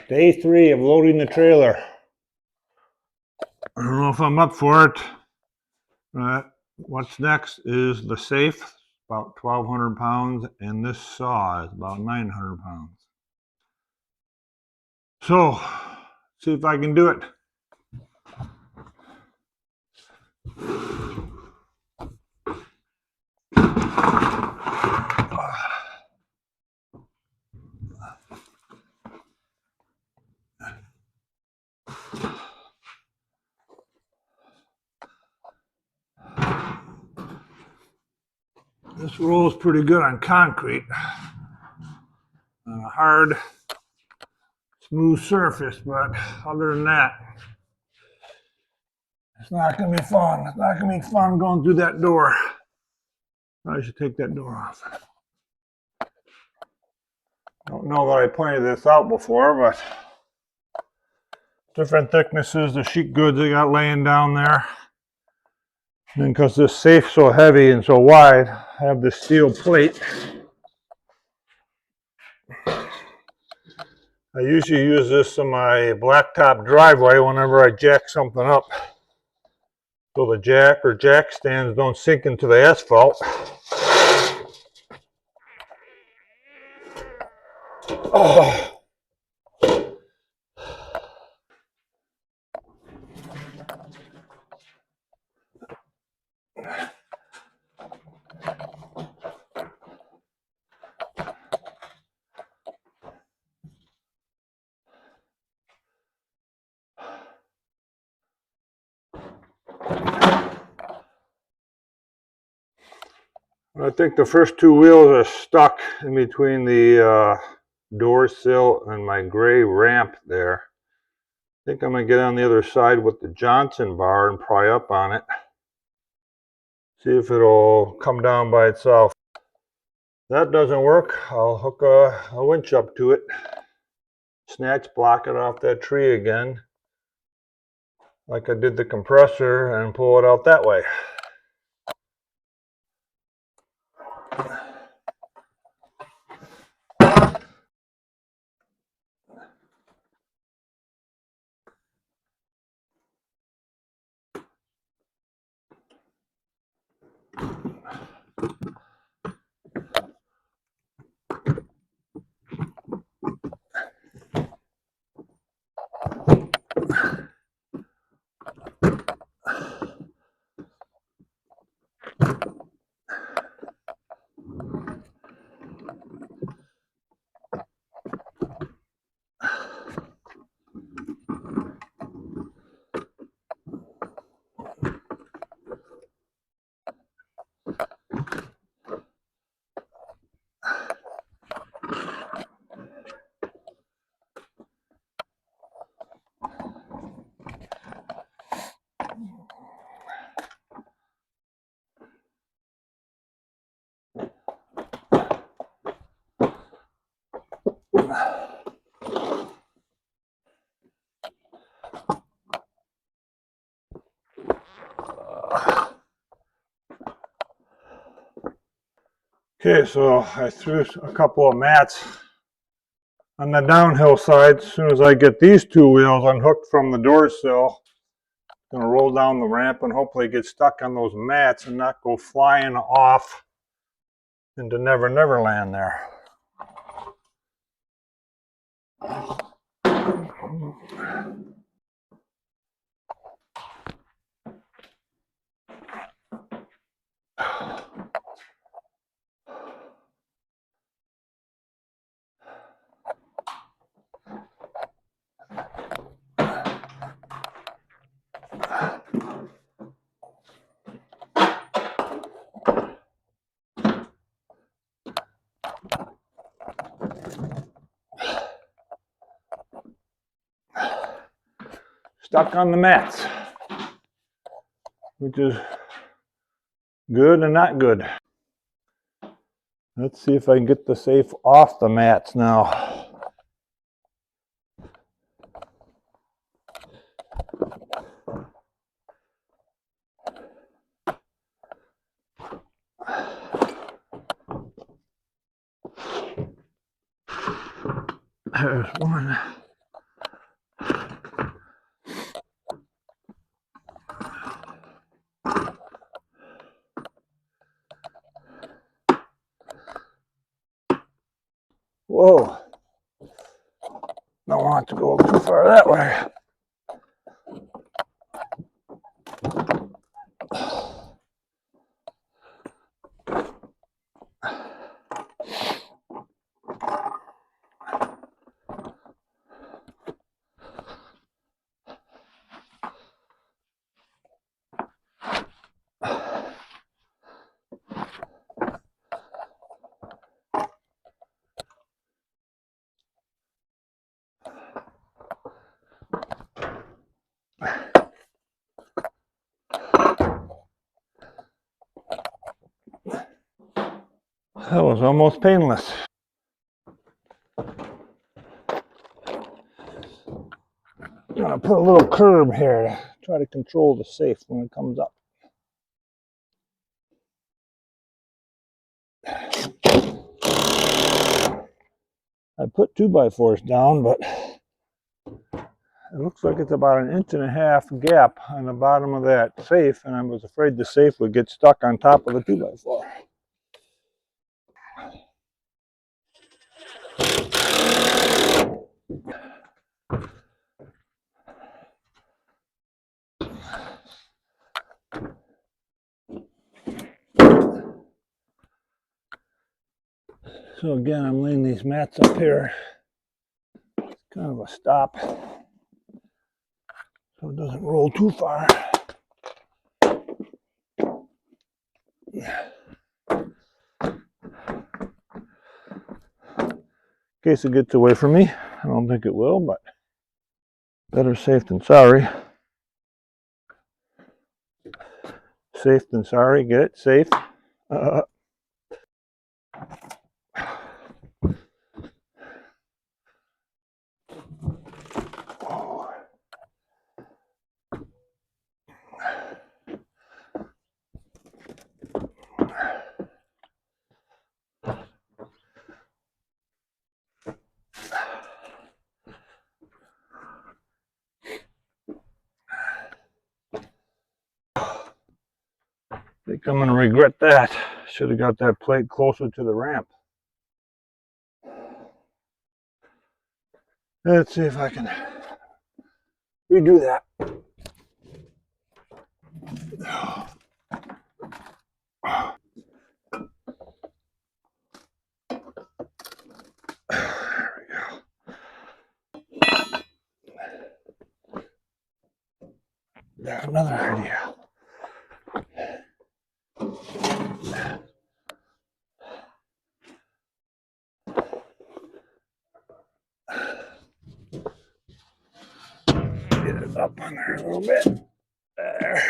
Day 3 of loading the trailer. I don't know if I'm up for it. What's next is the safe, about 1,200 pounds, and this saw is about 900 pounds. So, see if I can do it. This rolls pretty good on concrete. On a hard, smooth surface, but other than that, it's not going to be fun. It's not going to be fun going through that door. I should take that door off. I don't know that I pointed this out before, but different thicknesses of sheet goods I got laying down there. And because this safe's so heavy and so wide, I have this steel plate. I usually use this in my blacktop driveway whenever I jack something up, so the jack or jack stands don't sink into the asphalt. Oh. I think the first two wheels are stuck in between the door sill and my gray ramp there. I think I'm going to get on the other side with the Johnson bar and pry up on it. See if it'll come down by itself. If that doesn't work, I'll hook a winch up to it. Snatch block it off that tree again, like I did the compressor, and pull it out that way. Okay, so I threw a couple of mats on the downhill side. As soon as I get these two wheels unhooked from the door sill, I'm going to roll down the ramp and hopefully get stuck on those mats and not go flying off into Never Never Land there. Stuck on the mats, which is good and not good. Let's see if I can get the safe off the mats now. There's one. Whoa. Don't want to go too far that way. That was almost painless. I'm gonna put a little curb here to try to control the safe when it comes up. I put 2x4s down, but it looks like it's about 1.5 inch gap on the bottom of that safe, and I was afraid the safe would get stuck on top of the 2x4. So again, I'm laying these mats up here. It's kind of a stop, so it doesn't roll too far. In case it gets away from me. I don't think it will, but better safe than sorry. Safe than sorry. Get it? Safe. I think I'm going to regret that. Should have got that plate closer to the ramp. Let's see if I can redo that. There we go. There's another idea. Get it up on there a little bit. There.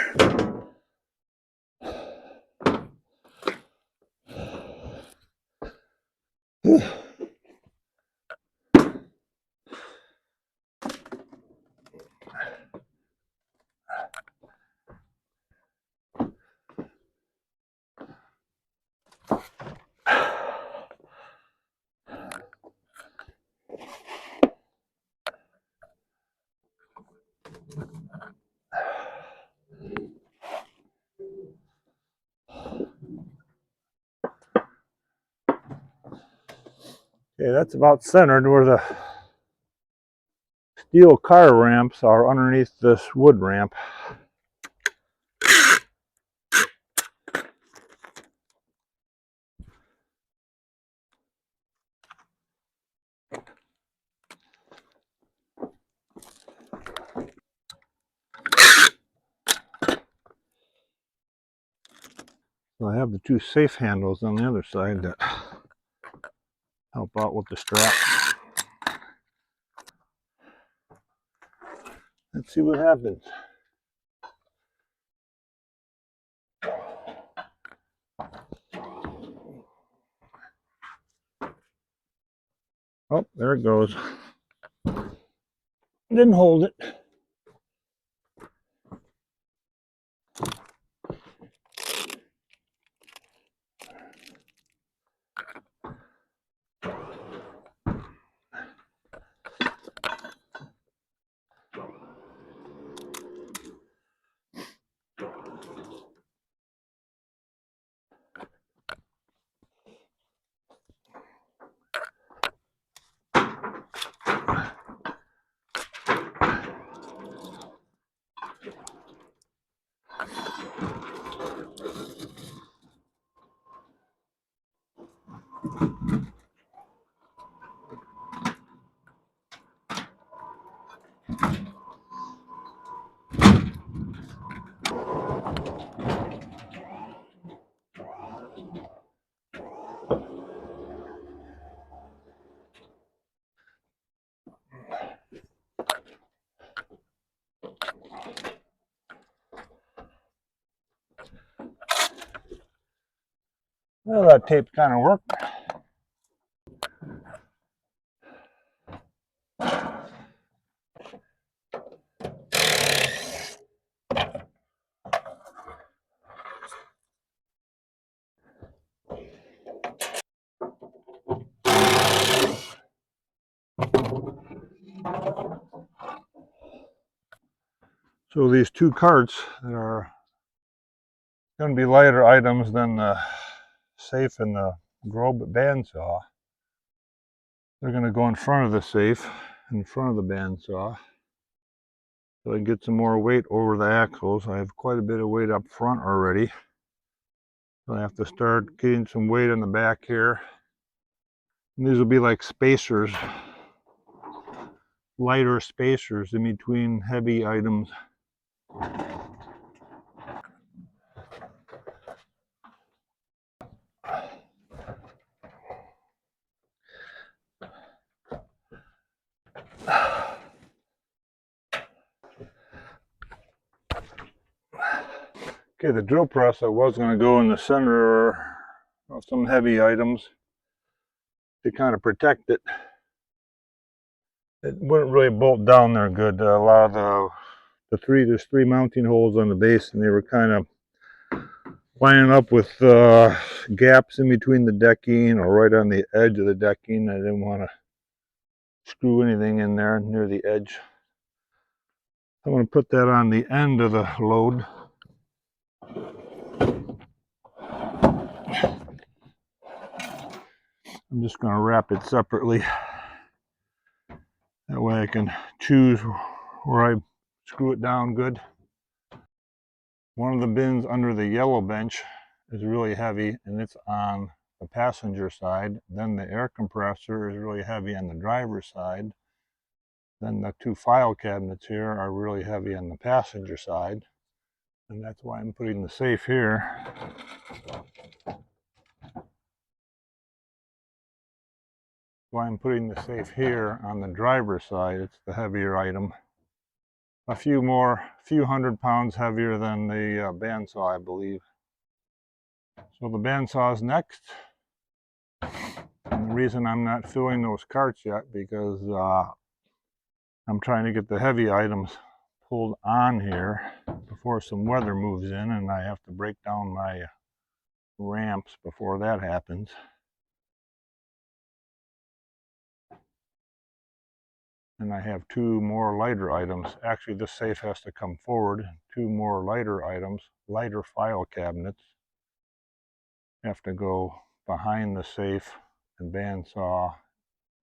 Okay, that's about centered where the steel car ramps are underneath this wood ramp. So I have the two safe handles on the other side that help out with the strap. Let's see what happens. Oh, there it goes. Didn't hold it. Well, that tape kind of worked. So these two carts that are going to be lighter items than the safe and the Grobe bandsaw, they're going to go in front of the safe, in front of the bandsaw, so I can get some more weight over the axles. I have quite a bit of weight up front already. So I have to start getting some weight in the back here. And these will be like spacers, lighter spacers in between heavy items. Okay, the drill press I was going to go in the center of some heavy items to kind of protect it. It wouldn't really bolt down there good. A lot of there's three mounting holes on the base, and they were kind of lining up with gaps in between the decking or right on the edge of the decking. I didn't want to screw anything in there near the edge. I'm going to put that on the end of the load. I'm just going to wrap it separately. That way I can choose where I screw it down good. One of the bins under the yellow bench is really heavy, and it's on the passenger side. Then the air compressor is really heavy on the driver's side. Then the two file cabinets here are really heavy on the passenger side. And that's why I'm putting the safe here. Why I'm putting the safe here on the driver's side. It's the heavier item. A few hundred pounds heavier than the bandsaw, I believe. So the bandsaw is next. And the reason I'm not filling those carts yet, because I'm trying to get the heavy items pulled on here before some weather moves in, and I have to break down my ramps before that happens. And I have two more lighter items. Actually, this safe has to come forward. Two more lighter items, lighter file cabinets, have to go behind the safe and bandsaw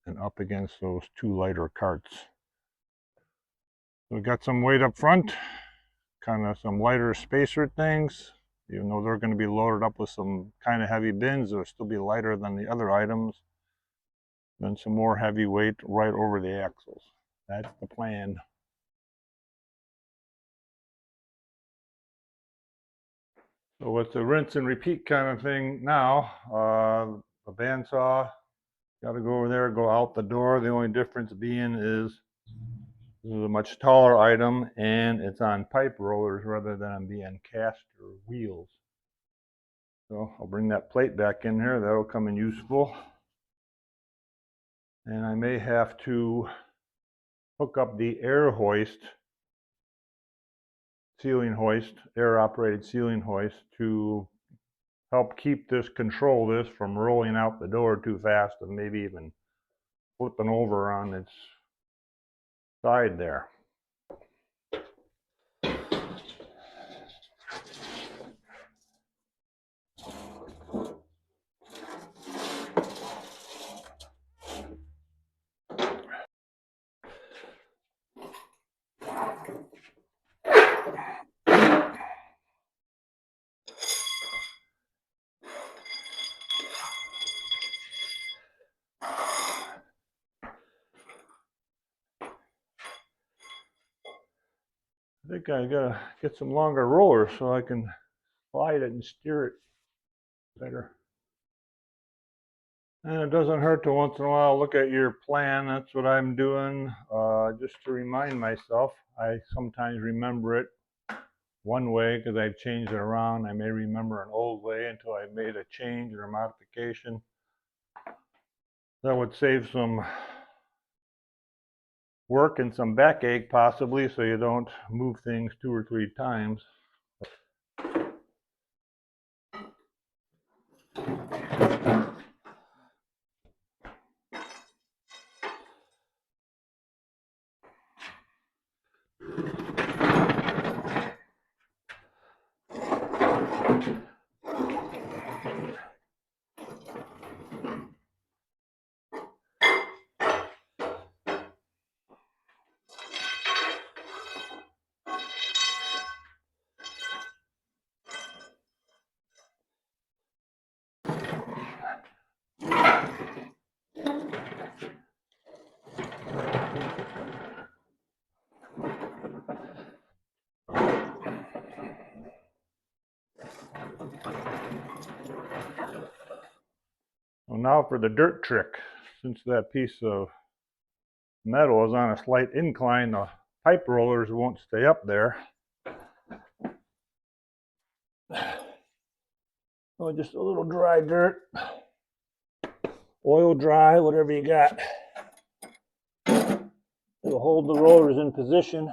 and up against those two lighter carts. So we got some weight up front, kind of some lighter spacer things. Even though they're going to be loaded up with some kind of heavy bins, they'll still be lighter than the other items. Then some more heavy weight right over the axles. That's the plan. So it's a rinse and repeat kind of thing now. The bandsaw, got to go over there, go out the door. The only difference being is this is a much taller item, and it's on pipe rollers rather than on being caster wheels. So I'll bring that plate back in here. That'll come in useful. And I may have to hook up the air hoist, ceiling hoist, air operated ceiling hoist, to help control this from rolling out the door too fast and maybe even flipping over on its side there. I think I gotta get some longer rollers so I can slide it and steer it better. And it doesn't hurt to once in a while look at your plan. That's what I'm doing, just to remind myself. I sometimes remember it one way because I've changed it around. I may remember an old way until I made a change or a modification. That would save some work and some backache possibly, so you don't move things 2 or 3 times. Well, now for the dirt trick. Since that piece of metal is on a slight incline, the pipe rollers won't stay up there. Oh, just a little dry dirt, oil dry, whatever you got. It'll hold the rollers in position.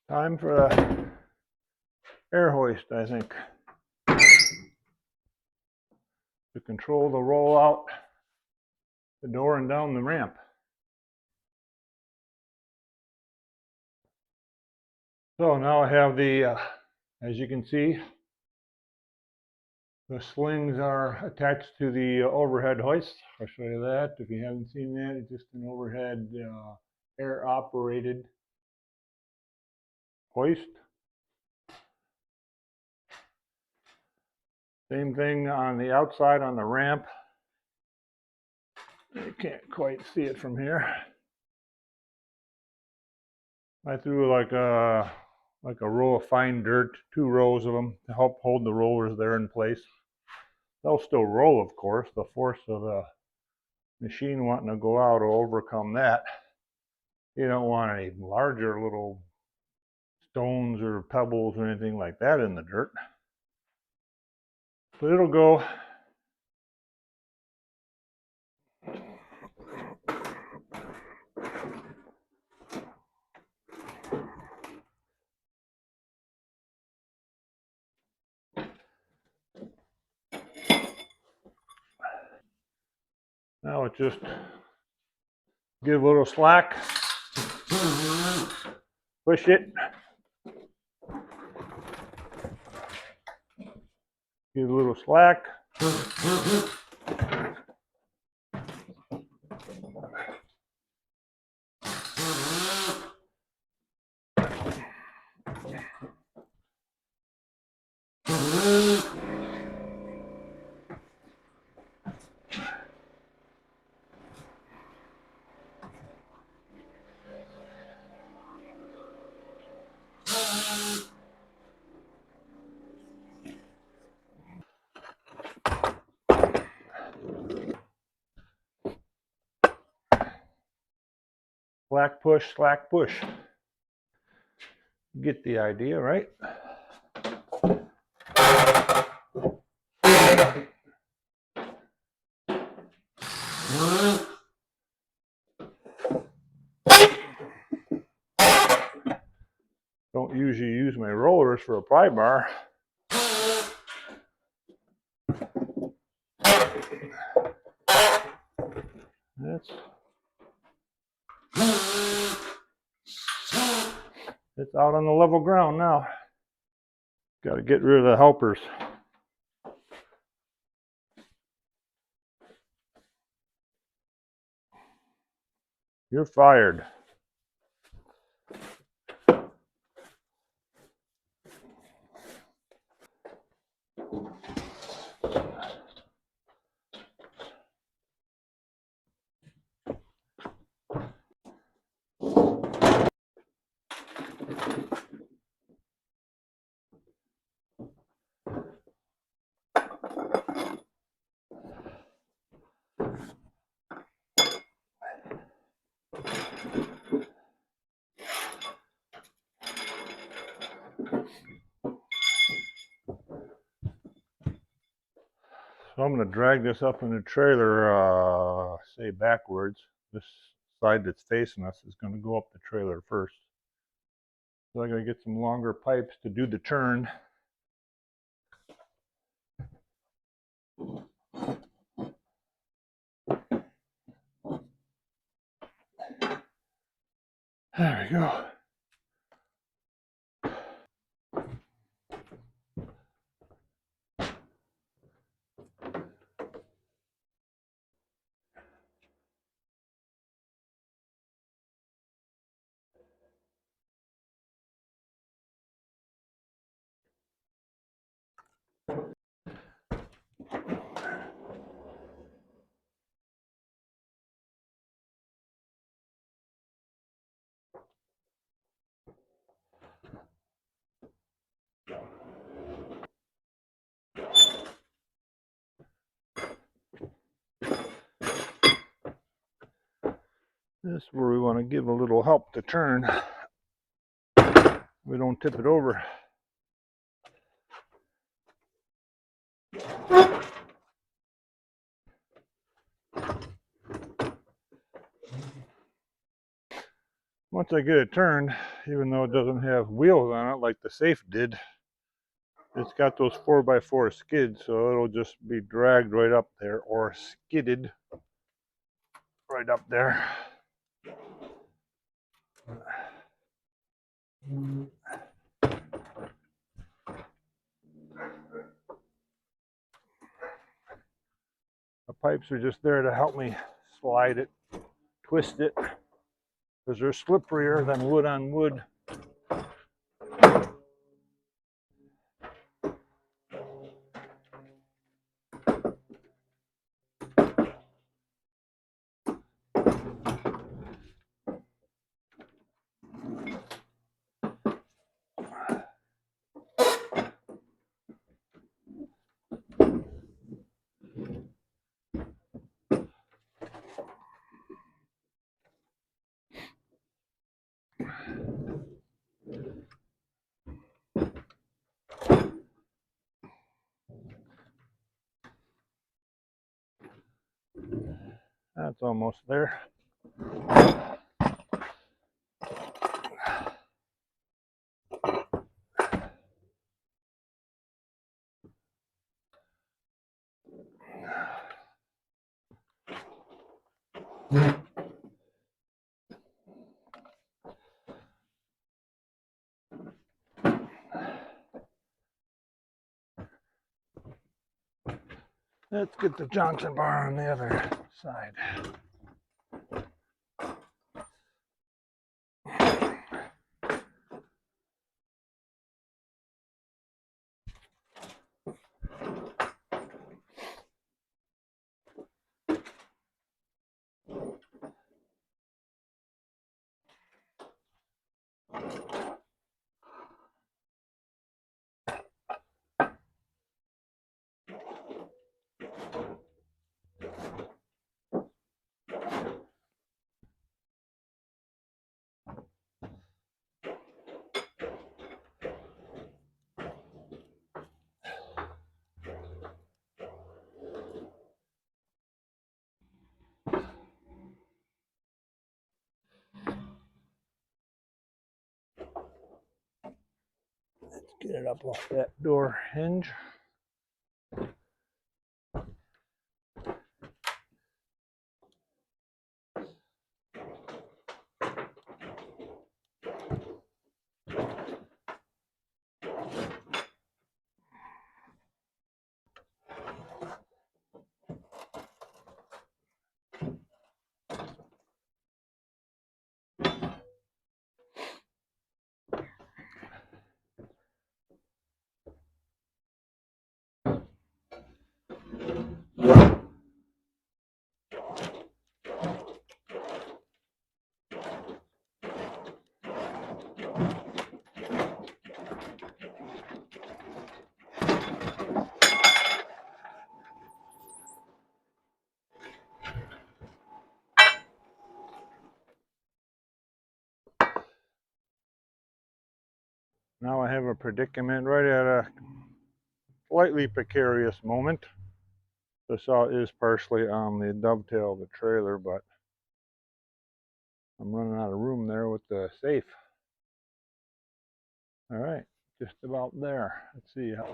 Time for the air hoist, I think, to control the roll out the door and down the ramp. So now I have the, as you can see, the slings are attached to the overhead hoist. I'll show you that. If you haven't seen that, it's just an overhead air-operated hoist. Same thing on the outside on the ramp. You can't quite see it from here. I threw like a row of fine dirt, 2 rows of them, to help hold the rollers there in place. They'll still roll, of course. The force of the machine wanting to go out will overcome that. You don't want any larger little stones or pebbles or anything like that in the dirt. But it'll go. Now it just give a little slack, push it, give a little slack, Slack push, slack push. Get the idea, right? Don't usually use my rollers for a pry bar. It's out on the level ground now. Got to get rid of the helpers. You're fired. So I'm going to drag this up in the trailer, say backwards. This side that's facing us is going to go up the trailer first. So I got to get some longer pipes to do the turn. There we go. This is where we want to give a little help to turn. We don't tip it over. Once I get it turned, even though it doesn't have wheels on it like the safe did, it's got those 4x4 skids, so it'll just be dragged right up there, or skidded right up there. The pipes are just there to help me slide it, twist it, because they're slipperier than wood on wood. That's almost there. Let's get the junction bar on the other side. Let's get it up off that door hinge. Now I have a predicament right at a slightly precarious moment. The saw is partially on the dovetail of the trailer, but I'm running out of room there with the safe. All right, just about there. Let's see how.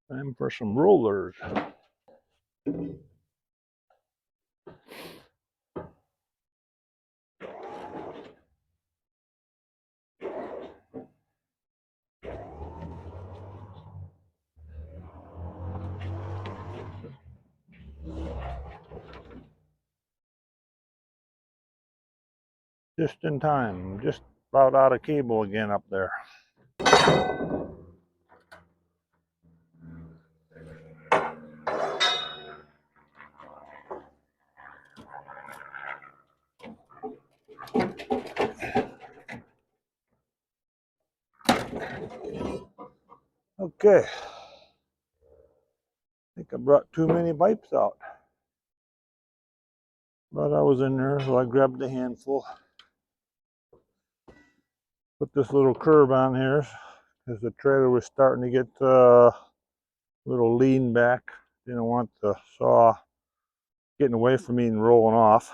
Time for some rollers. Just in time, just about out of cable again up there. Okay, I think I brought too many pipes out, but I was in there, so I grabbed a handful. Put this little curb on here because the trailer was starting to get a little lean back. Didn't want the saw getting away from me and rolling off.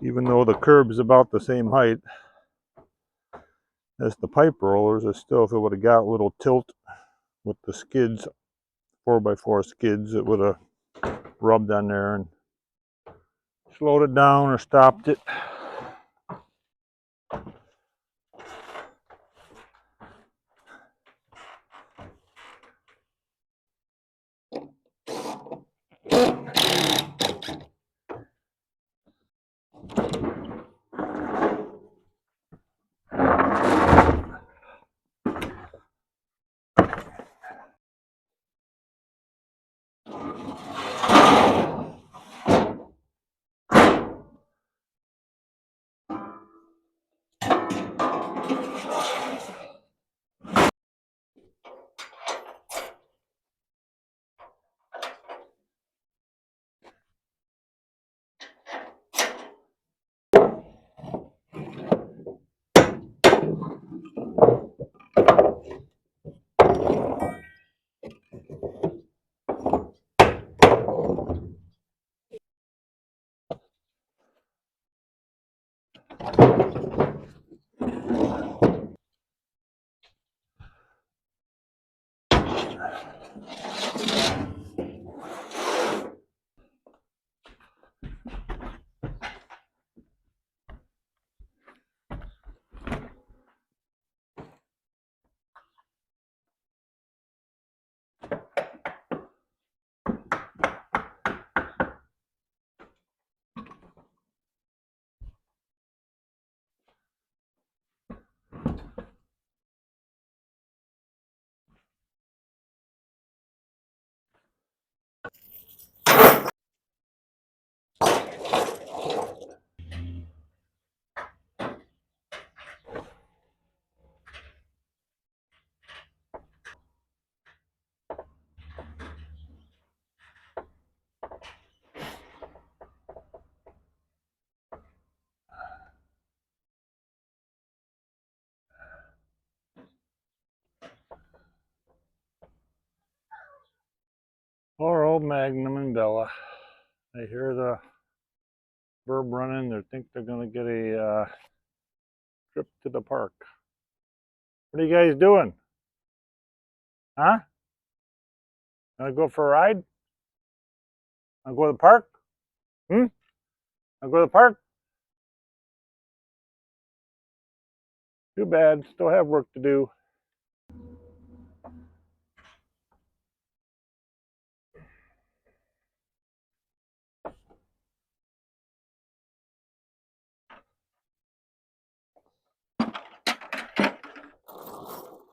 Even though the curb is about the same height as the pipe rollers, it's still, if it would have got a little tilt with the skids, 4x4 skids, it would have rubbed on there and slowed it down or stopped it. old Magnum and Bella. I hear the burb running. They think they're going to get a trip to the park. What are you guys doing? Huh? Wanna go for a ride? Wanna go to the park? Wanna go to the park? Too bad. Still have work to do.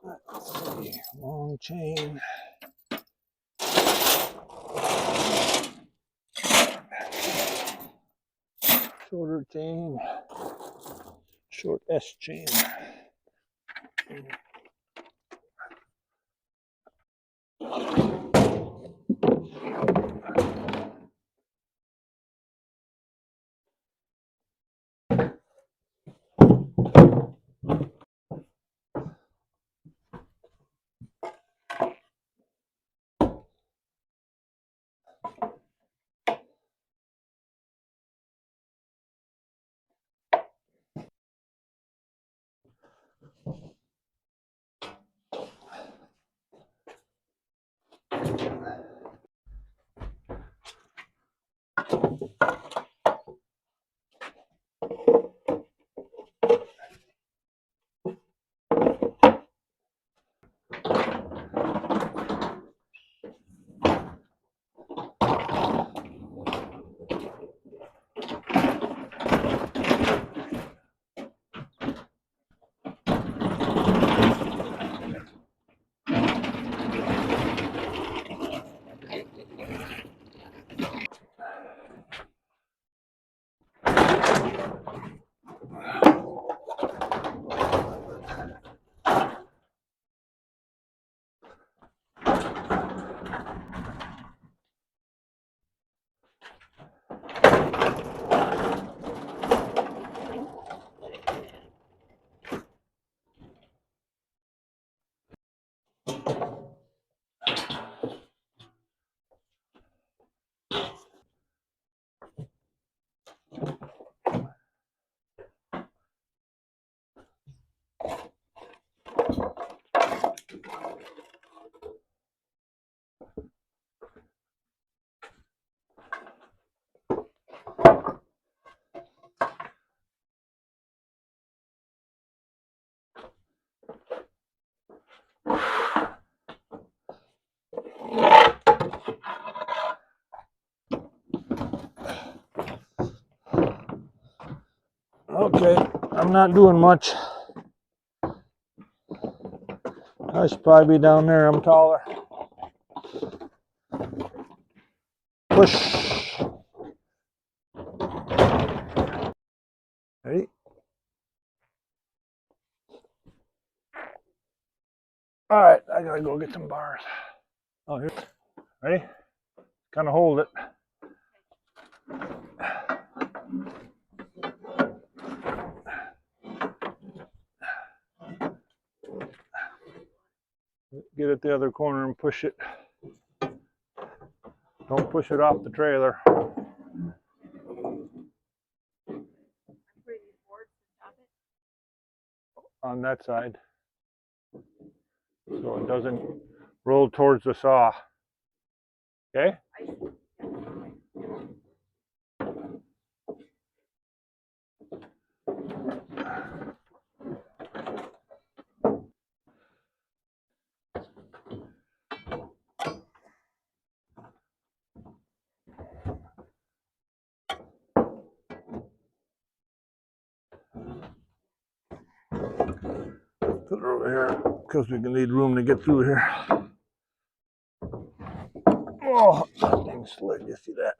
Let's see. Long chain. Shorter chain. Short S chain. Okay, I'm not doing much. I should probably be down there. I'm taller. Push. Ready? All right, I gotta go get some bars. Oh, here. Ready? Kind of hold it. Get at the other corner and push it. Don't push it off the trailer. On that side, so it doesn't roll towards the saw. Okay? Put it over here because we can need room to get through here. Oh, that thing slid. You see that?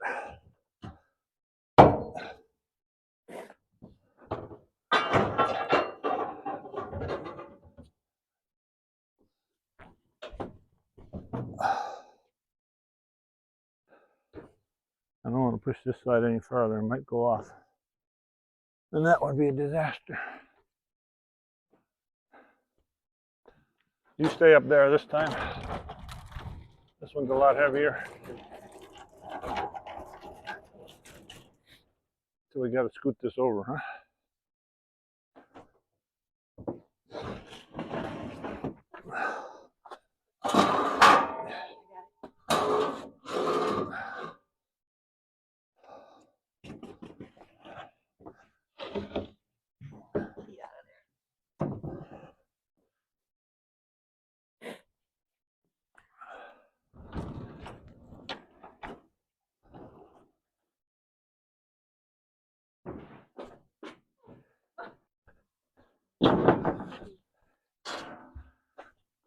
I don't want to push this side any farther. It might go off. And that would be a disaster. You stay up there this time. This one's a lot heavier. So we got to scoot this over, huh?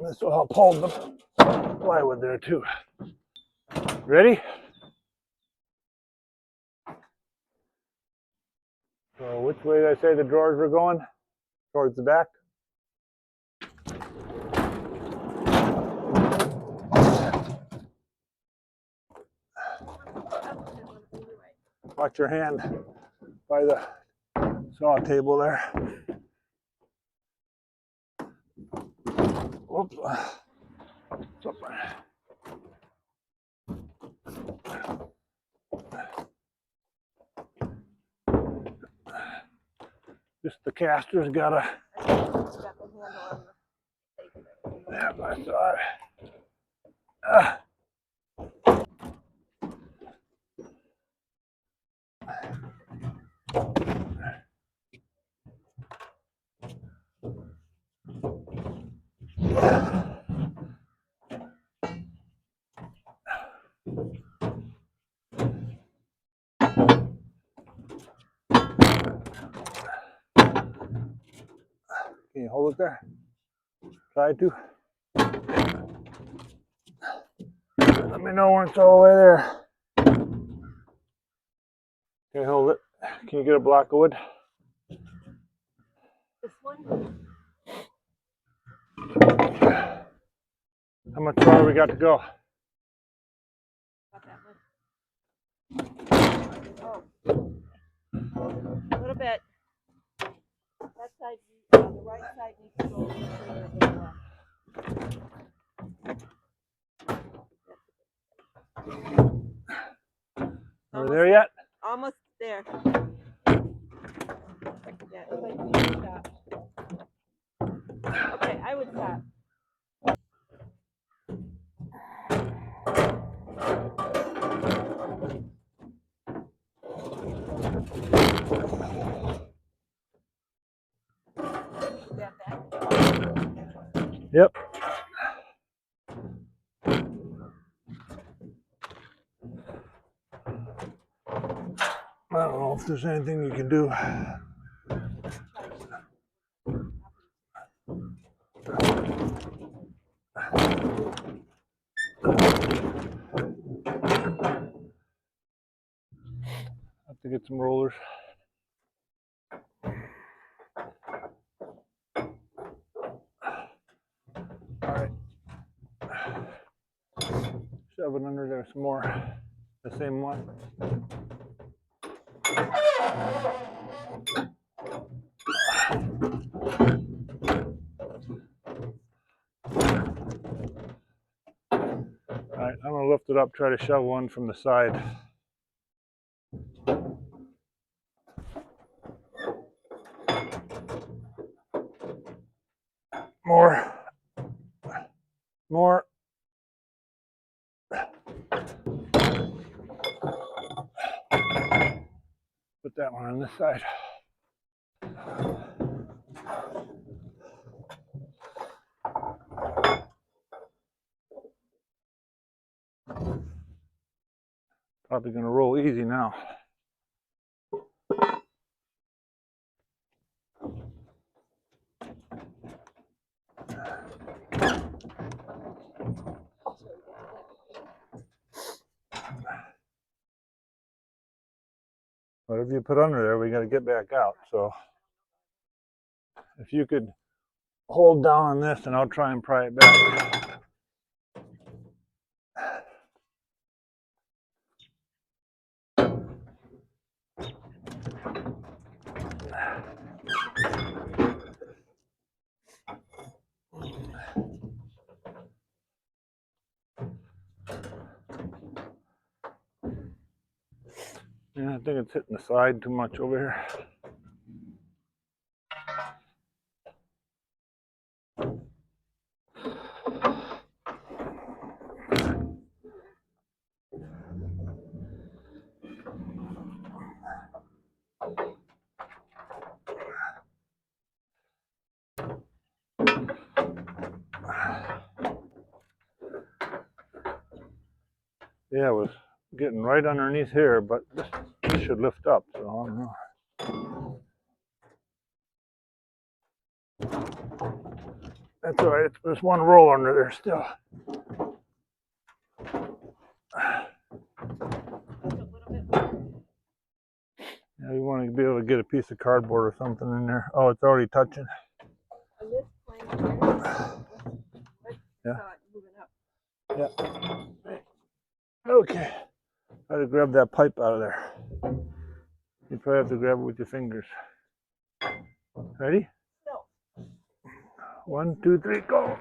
This will help hold the plywood there too. Ready? So which way did I say the drawers were going? Towards the back? Watch your hand by the saw table there. Whoops. Just the caster's gotta. Yeah, I saw it. Can you hold it there? Try to. Let me know when it's all the way there. Can you hold it? Can you get a block of wood? This one? How much farther we got to go? About that much. Oh. A little bit. That side, the right side needs to go further than the left. Are we there yet? Almost there. Yeah, it's like you need to stop. Okay, I would stop. Yep. I don't know if there's anything you can do. Have to get some rollers. All right. Shove it under there some more. The same one. All right, I'm gonna lift it up, try to shove one from the side. More. More. Put that one on this side. Probably gonna roll easy now. Whatever you put under there, we got to get back out. So if you could hold down on this and I'll try and pry it back. Yeah, I think it's hitting the side too much over here. Yeah, it was getting right underneath here, but this should lift up, so I don't know. That's all right. There's one roll under there still. Yeah, you want to be able to get a piece of cardboard or something in there. Oh, it's already touching. On this plank here, Yeah. moving up. Yeah. Okay. Try to grab that pipe out of there. You probably have to grab it with your fingers. Ready? No. 1, 2, 3, go.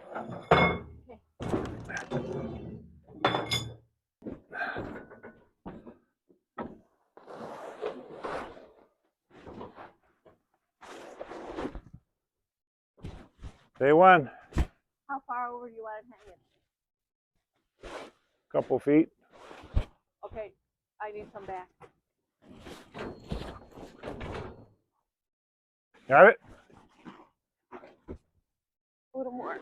Day one. How far over do you want it hanging? Couple feet. Okay, I need some back. Got it? A little more.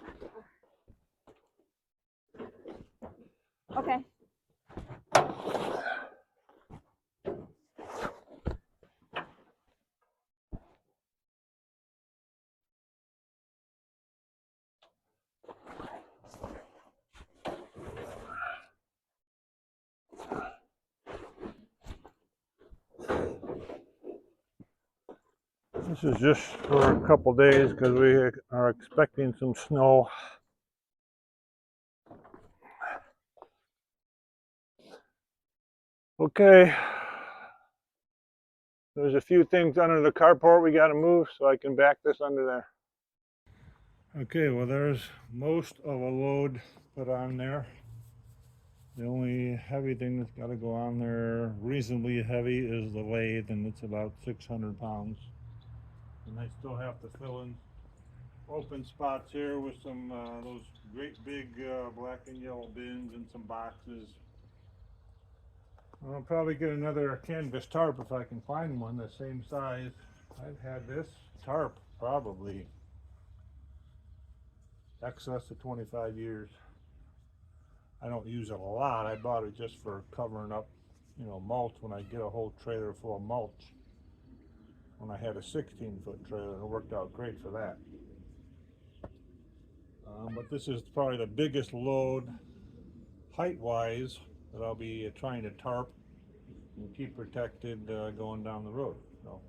Okay. This is just for a couple days because we are expecting some snow. Okay. There's a few things under the carport we got to move so I can back this under there. Okay, well there's most of a load put on there. The only heavy thing that's got to go on there, reasonably heavy, is the lathe, and it's about 600 pounds. And I still have to fill in open spots here with some those great big black and yellow bins and some boxes. I'll probably get another canvas tarp if I can find one the same size. I've had this tarp probably excess of 25 years. I don't use it a lot. I bought it just for covering up, mulch when I get a whole trailer full of mulch. When I had a 16-foot trailer, it worked out great for that. But this is probably the biggest load height-wise that I'll be trying to tarp and keep protected going down the road. So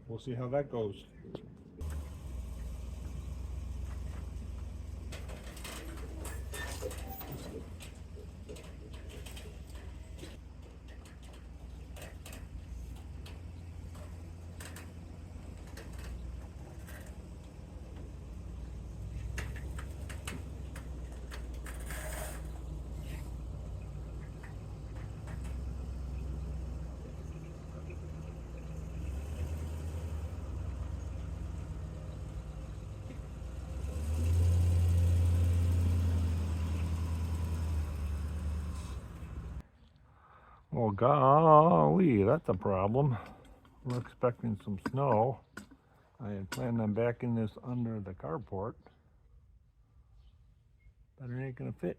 we'll see how that goes. Oh golly, that's a problem. We're expecting some snow. I had planned on backing this under the carport, but it ain't gonna fit.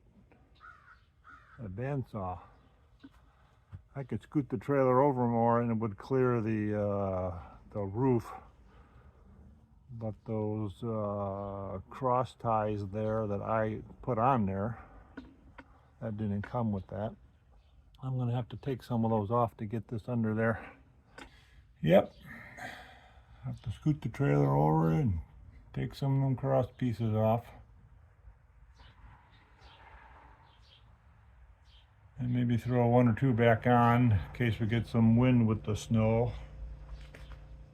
A bandsaw. I could scoot the trailer over more and it would clear the roof, but those cross ties there that I put on there, that didn't come with that. I'm gonna have to take some of those off to get this under there. Yep, have to scoot the trailer over and take some of them cross pieces off. And maybe throw one or two back on in case we get some wind with the snow.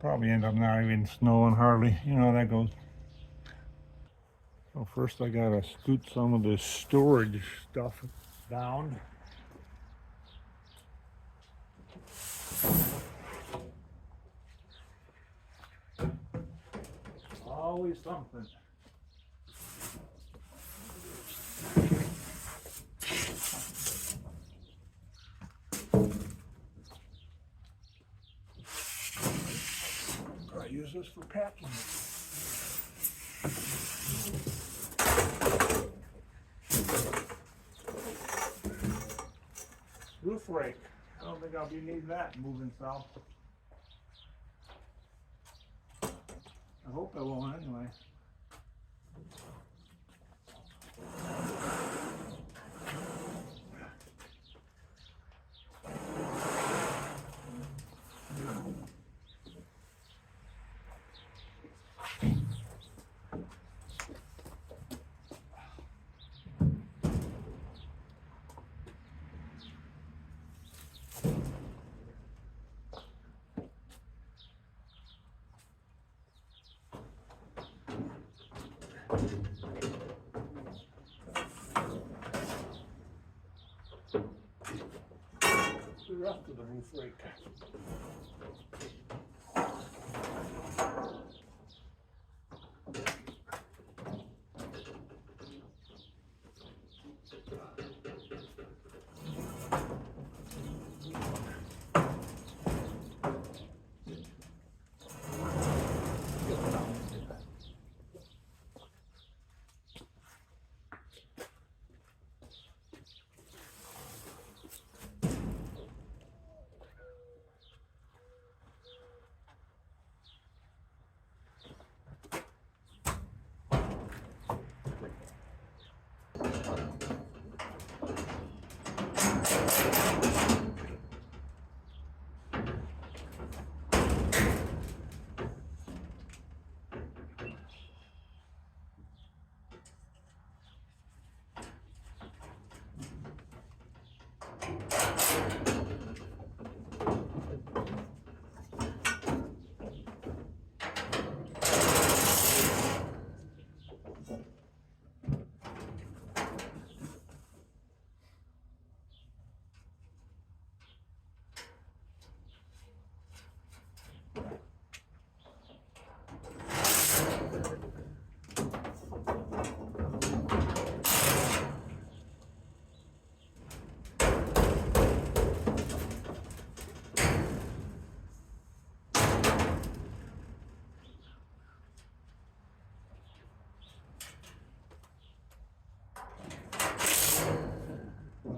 Probably end up not even snowing hardly, you know how that goes. So first I gotta scoot some of this storage stuff down. always something. I use this for packing. Roof rake. I don't think I'll be needing that moving south. I hope I won't anyway. The rest of the roof rake.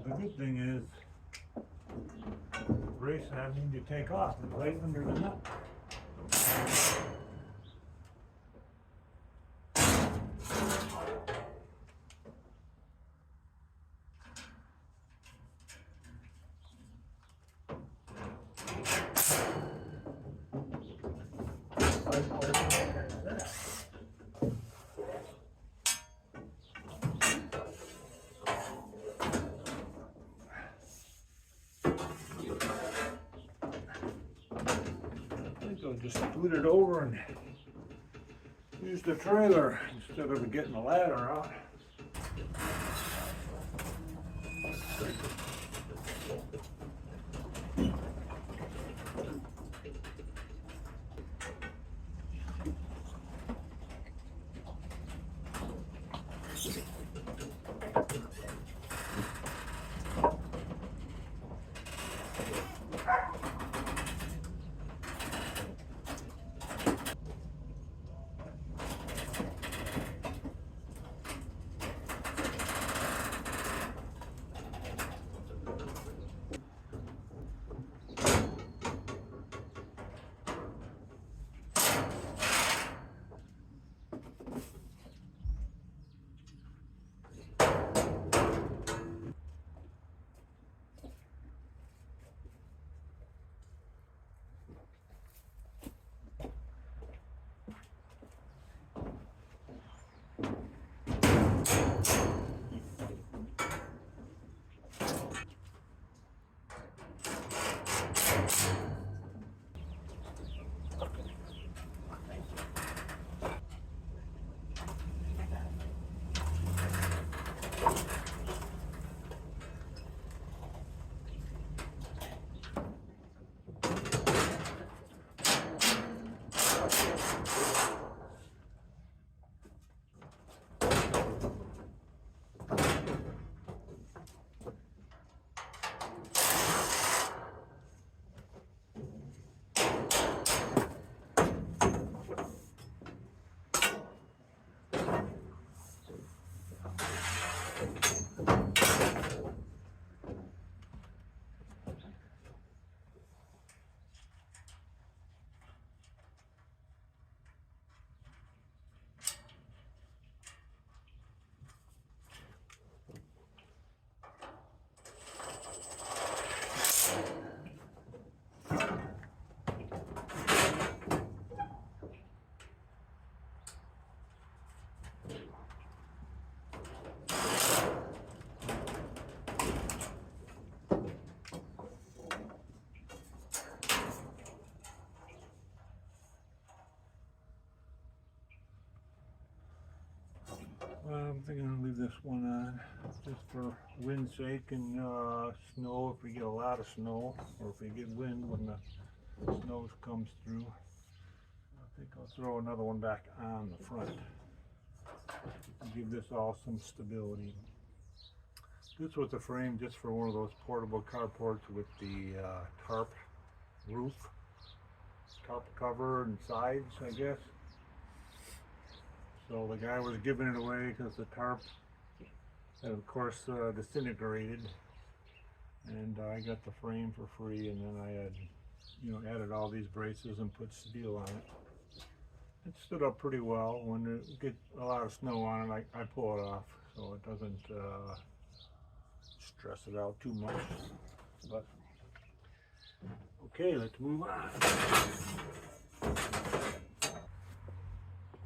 The good thing is, the brace having to take off is right under the nut. So just scoot it over and use the trailer instead of getting the ladder out. I'm thinking I'll leave this one on just for wind's sake and snow if we get a lot of snow, or if we get wind when the snow comes through. I think I'll throw another one back on the front and give this all some stability. This was a frame just for one of those portable carports with the tarp roof, tarp cover and sides, I guess. So the guy was giving it away because the tarp had, of course, disintegrated, and I got the frame for free, and then I had, added all these braces and put steel on it. It stood up pretty well. When you get a lot of snow on it, I pull it off so it doesn't stress it out too much. But okay, let's move on.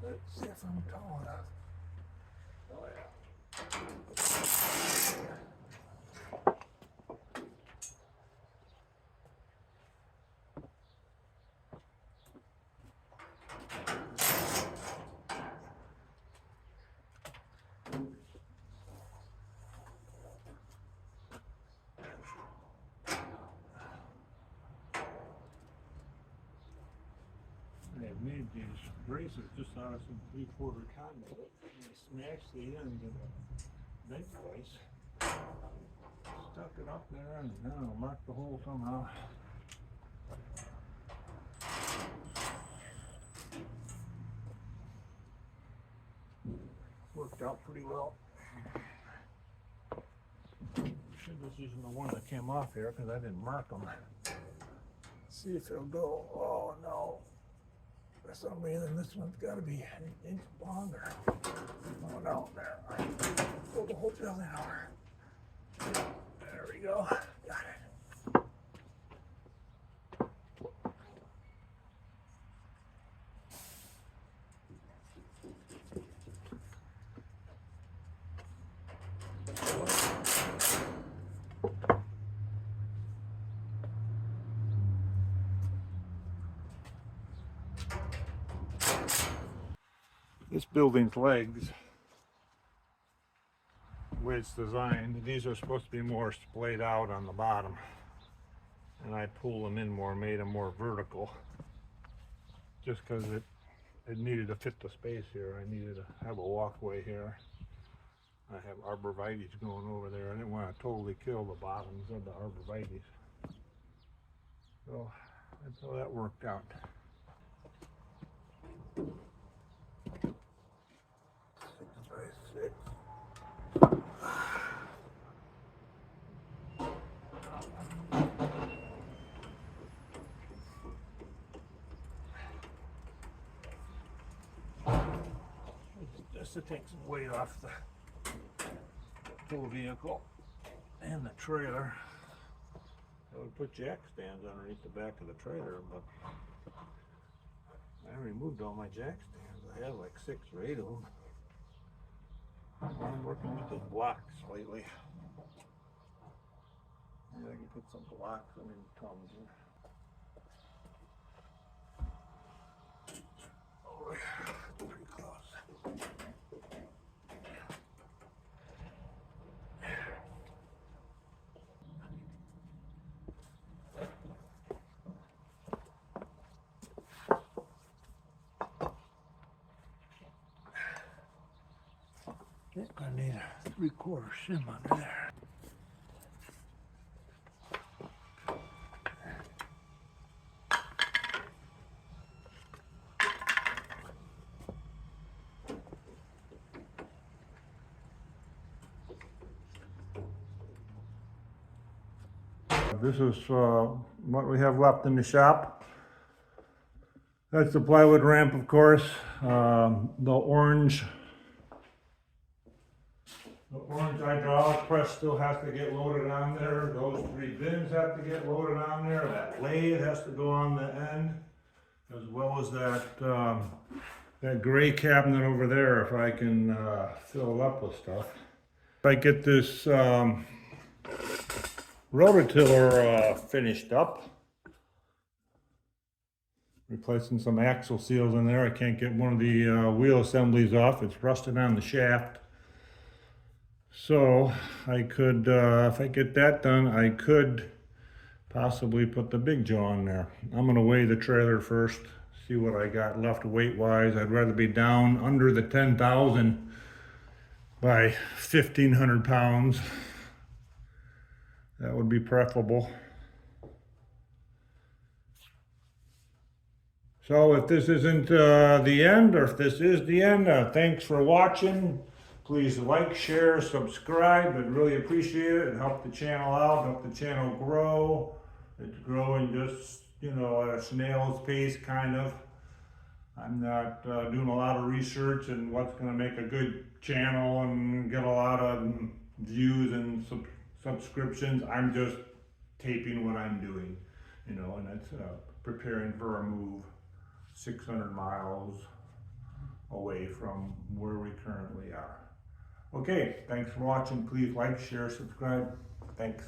Let's see if I'm tall enough. Oh yeah. I made these braces just out of some 3/4 conduit. And I smashed the end in a bent place. Stuck it up there, and now I'll mark the hole somehow. Worked out pretty well. Should was using the one that came off here because I didn't mark them. See if it'll go. Oh no. For some reason, this one's got to be an inch longer. Oh no, there. Pull the whole building over. There we go. Got it. This building's legs, the way it's designed, these are supposed to be more splayed out on the bottom, and I pulled them in more, made them more vertical, just because it needed to fit the space here. I needed to have a walkway here. I have arborvitaes going over there. I didn't want to totally kill the bottoms of the arborvitaes, so that's how that worked out. 6 by 6. Just to take some weight off the whole vehicle and the trailer. I would put jack stands underneath the back of the trailer, but I removed all my jack stands. I have like 6 or 8 of them. I'm working with the blocks lately. Maybe I can put some blocks underneath Tom's here. Oh yeah, pretty close. I think I need a 3/4 shim under there. This is what we have left in the shop. That's the plywood ramp, of course. The orange hydraulic press still has to get loaded on there. Those 3 bins have to get loaded on there. That lathe has to go on the end, as well as that gray cabinet over there, if I can fill it up with stuff. If I get this rototiller finished up, replacing some axle seals in there. I can't get one of the wheel assemblies off. It's rusted on the shaft. So I could, if I get that done, I could possibly put the big jaw in there. I'm gonna weigh the trailer first, see what I got left weight-wise. I'd rather be down under the 10,000 by 1,500 pounds. That would be preferable. So if this isn't the end, or if this is the end, thanks for watching. Please like, share, subscribe. I'd really appreciate it. Help the channel out, help the channel grow. It's growing just, you know, at a snail's pace, kind of. I'm not doing a lot of research and what's going to make a good channel and get a lot of views and subscriptions. I'm just taping what I'm doing, you know, and it's preparing for a move 600 miles away from where we currently are. Okay, thanks for watching. Please like, share, subscribe. Thanks.